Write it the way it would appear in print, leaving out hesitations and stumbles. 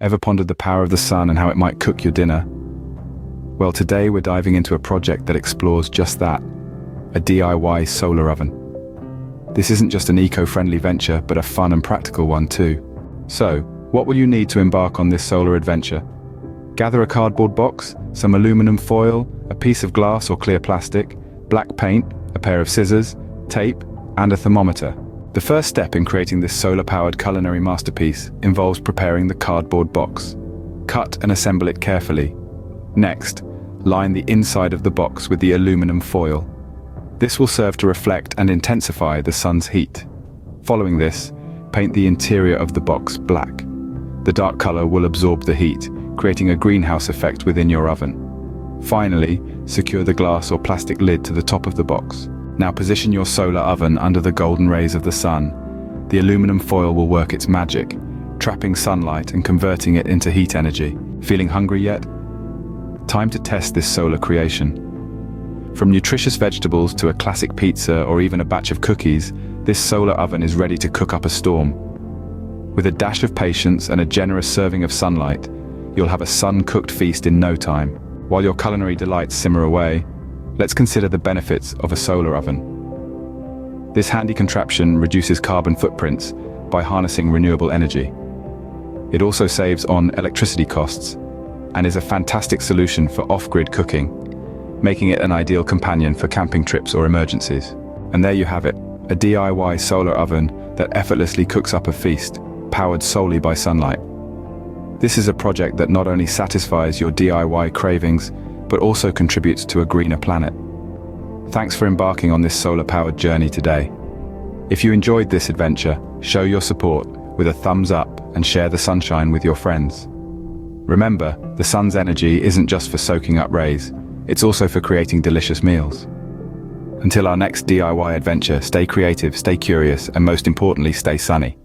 Ever pondered the power of the sun and how it might cook your dinner? Well, today we're diving into a project that explores just that, a DIY solar oven. This isn't just an eco-friendly venture, but a fun and practical one too. So, what will you need to embark on this solar adventure? Gather a cardboard box, some aluminum foil, a piece of glass or clear plastic, black paint, a pair of scissors, tape, and a thermometer. The first step in creating this solar-powered culinary masterpiece involves preparing the cardboard box. Cut and assemble it carefully. Next, line the inside of the box with the aluminum foil. This will serve to reflect and intensify the sun's heat. Following this, paint the interior of the box black. The dark color will absorb the heat, creating a greenhouse effect within your oven. Finally, secure the glass or plastic lid to the top of the box. Now position your solar oven under the golden rays of the sun. The aluminum foil will work its magic, trapping sunlight and converting it into heat energy. Feeling hungry yet? Time to test this solar creation. From nutritious vegetables to a classic pizza or even a batch of cookies, this solar oven is ready to cook up a storm. With a dash of patience and a generous serving of sunlight, you'll have a sun-cooked feast in no time. While your culinary delights simmer away, let's consider the benefits of a solar oven. This handy contraption reduces carbon footprints by harnessing renewable energy. It also saves on electricity costs and is a fantastic solution for off-grid cooking, making it an ideal companion for camping trips or emergencies. And there you have it, a DIY solar oven that effortlessly cooks up a feast, powered solely by sunlight. This is a project that not only satisfies your DIY cravings, but also contributes to a greener planet. Thanks for embarking on this solar-powered journey today. If you enjoyed this adventure, show your support with a thumbs up and share the sunshine with your friends. Remember, the sun's energy isn't just for soaking up rays, it's also for creating delicious meals. Until our next DIY adventure, stay creative, stay curious, and most importantly, stay sunny.